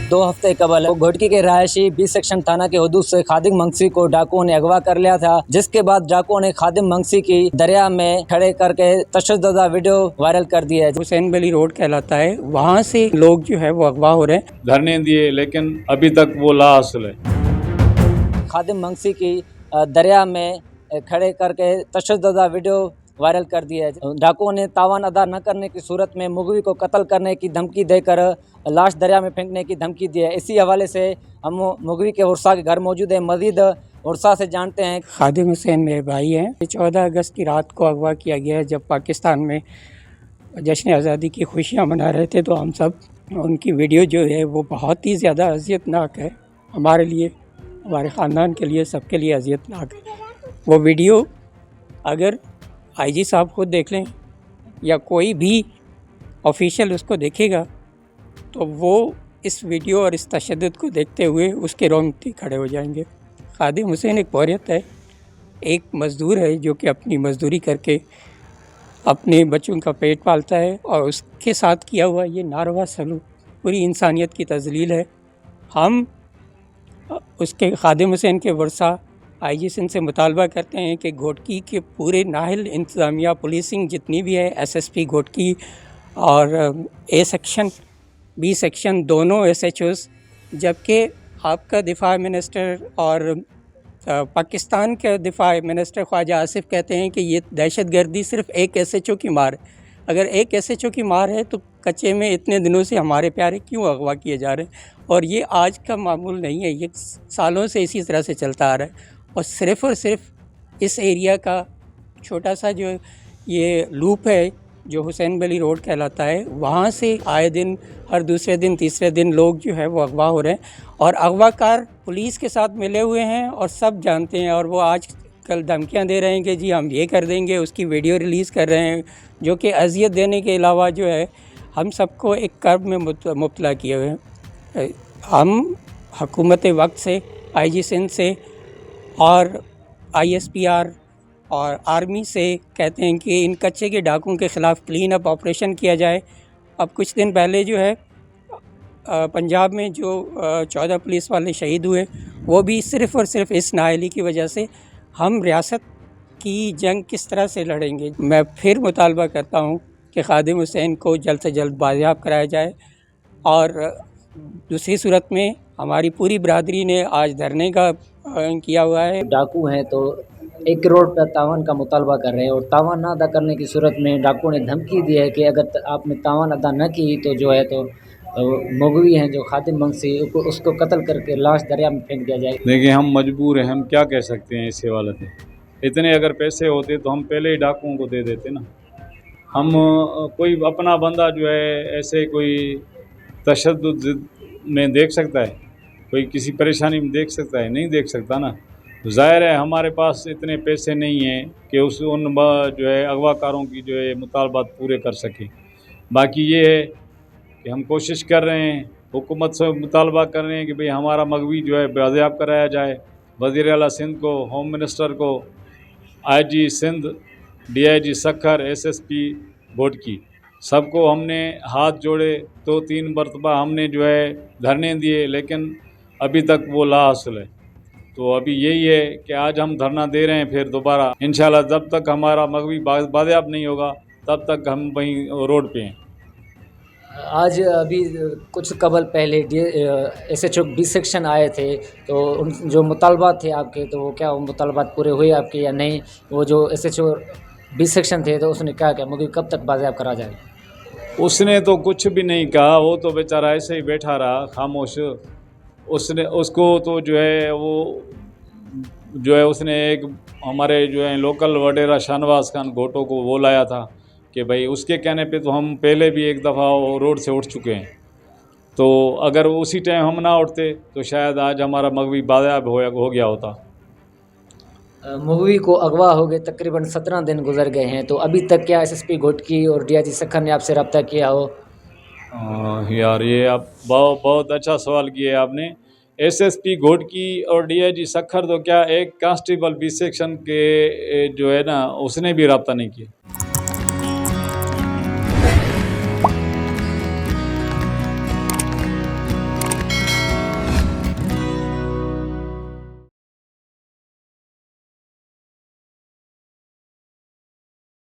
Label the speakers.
Speaker 1: 2 हफ्ते कबल घोटकी के रहायशी बी सेक्शन थाना के हदूद से खादिम मंगसी को डाकुओं ने अगवा कर लिया था, जिसके बाद डाकुओं ने खादिम मंगसी की दरिया में खड़े करके तशद्दुद वीडियो वायरल कर दिया है।
Speaker 2: हुसैन वली रोड कहलाता है, वहाँ से लोग जो है वो अगवा हो रहे हैं।
Speaker 3: धरने दिए लेकिन अभी तक वो लाहासिल है।
Speaker 1: खादिम मंगसी की दरिया में खड़े करके तशद्दुद वीडियो वायरल कर दिया है। डाकुओं ने तावान अदा न करने की सूरत में मुगवी को कत्ल करने की धमकी देकर लाश दरिया में फेंकने की धमकी दी है। इसी हवाले से हम मुगवी के उर्सा के घर मौजूद है, मजीद उर्सा से जानते हैं।
Speaker 2: खादिम हुसैन मेरे भाई हैं। 14 अगस्त की रात को अगवा किया गया है। जब पाकिस्तान में जश्न आज़ादी की खुशियाँ मना रहे थे तो हम सब उनकी वीडियो जो है वो बहुत ही ज़्यादा अज़ियतनाक है हमारे लिए, हमारे ख़ानदान के लिए, सबके लिए अज़ियतनाक है। वो वीडियो अगर आईजी साहब खुद देख लें या कोई भी ऑफिशियल उसको देखेगा तो वो इस वीडियो और इस तशद्दुद को देखते हुए उसके रोंगटे खड़े हो जाएंगे। खादिम हुसैन एक बोरियत है, एक मज़दूर है जो कि अपनी मज़दूरी करके अपने बच्चों का पेट पालता है और उसके साथ किया हुआ ये नारवा सलूक पूरी इंसानियत की तज़लील है। हम उसके खादिम हुसैन के वर्सा आईजी सिंध से मुतालबा करते हैं कि घोटकी के पूरे नाहिल इंतज़ामिया पुलिसिंग जितनी भी है, एसएसपी घोटकी और ए सेक्शन बी सेक्शन दोनों एसएचओस, जबकि आपका दिफा मिनिस्टर और पाकिस्तान के दिफा मिनिस्टर ख्वाजा आसिफ कहते हैं कि ये दहशत गर्दी सिर्फ़ एक एसएचओ की मार है। अगर एक एसएचओ की मार है तो कच्चे में इतने दिनों से हमारे प्यारे क्यों अगवा किए जा रहे हैं? और ये आज का मामूल नहीं है, ये सालों से इसी तरह से चलता आ रहा है। और सिर्फ़ इस एरिया का छोटा सा जो ये लूप है जो हुसैन वली रोड कहलाता है, वहाँ से आए दिन हर दूसरे दिन तीसरे दिन लोग जो है वो अगवा हो रहे हैं और अगवाकार पुलिस के साथ मिले हुए हैं और सब जानते हैं। और वो आज कल धमकियाँ दे रहे हैं कि जी हम ये कर देंगे, उसकी वीडियो रिलीज़ कर रहे हैं, जो कि अजियत देने के अलावा जो है हम सबको एक कर्ब में मुब्तला किए हुए हैं। हम हुकूमत वक्त से, आईजी सिंध से और आईएसपीआर और आर्मी से कहते हैं कि इन कच्चे के डाकुओं के ख़िलाफ़ क्लीन अप ऑपरेशन किया जाए। अब कुछ दिन पहले जो है पंजाब में जो 14 पुलिस वाले शहीद हुए, वो भी सिर्फ़ और सिर्फ इस नाअहली की वजह से। हम रियासत की जंग किस तरह से लड़ेंगे? मैं फिर मुतालबा करता हूँ कि खादिम हुसैन को जल्द से जल्द बाजियाब कराया जाए। और दूसरी सूरत में हमारी पूरी बरादरी ने आज धरने का किया हुआ है।
Speaker 1: डाकू हैं तो 1 करोड़ का तावान का मुतालबा कर रहे हैं और तावान ना अदा करने की सूरत में डाकुओं ने धमकी दी है कि अगर आपने तावान अदा न की तो जो है तो मुगवी हैं जो खादिम मंगसी उसको कत्ल करके लाश दरिया में फेंक दिया जाए।
Speaker 3: देखिए हम मजबूर हैं, हम क्या कह सकते हैं इस हवाले पे। इतने अगर पैसे होते तो हम पहले ही डाकुओं को दे देते ना। हम कोई अपना बंदा जो है ऐसे कोई तशद्दुद में देख सकता है, कोई किसी परेशानी में देख सकता है? नहीं देख सकता ना। ज़ाहिर है हमारे पास इतने पैसे नहीं हैं कि उन जो है अगवाकारों की जो है मुतालबात पूरे कर सकें। बाकी ये है कि हम कोशिश कर रहे हैं, हुकूमत से मुतालबा कर रहे हैं कि भाई हमारा मगवी जो है बाजियाब कराया जाए। वज़ीर आला सिंध को, होम मिनिस्टर को, IG Sindh, DIG Sukkur, SSP Ghotki, सबको हमने हाथ जोड़े 2-3 मरतबा हमने जो है धरने दिए लेकिन अभी तक वो लाहासिल है। तो अभी यही है कि आज हम धरना दे रहे हैं फिर दोबारा। इंशाल्लाह जब तक हमारा मगवी बाजियाब नहीं होगा तब तक हम वहीं रोड पे हैं।
Speaker 1: आज अभी कुछ कबल पहले एसएचओ बी सेक्शन आए थे तो उन जो मुतालबात थे आपके, तो वो क्या वो मुतालबात पूरे हुए आपके या नहीं? वो जो एसएचओ बी सेक्शन थे तो उसने क्या मुझे कब तक बाजियाब करा जाए?
Speaker 3: उसने तो कुछ भी नहीं कहा, वो तो बेचारा ऐसे ही बैठा रहा खामोश। उसको तो जो है वो जो है उसने एक हमारे जो है लोकल वडेरा शाहनवाज खान घोटो को वो लाया था कि भाई उसके कहने पे तो हम पहले भी एक दफ़ा रोड से उठ चुके हैं। तो अगर उसी टाइम हम ना उठते तो शायद आज हमारा मगवी बाजियाब हो गया होता।
Speaker 1: मुगवी को अगवा हो गए तकरीबन 17 दिन गुजर गए हैं, तो अभी तक क्या एसएसपी घोटकी और डीआईजी सक्खर ने आपसे रब्ता किया हो?
Speaker 3: यार ये आप बहुत अच्छा सवाल किया आपने। एसएसपी घोटकी और डीआईजी सक्खर तो क्या एक कांस्टेबल बी सेक्शन के जो है ना उसने भी रब्ता नहीं किया।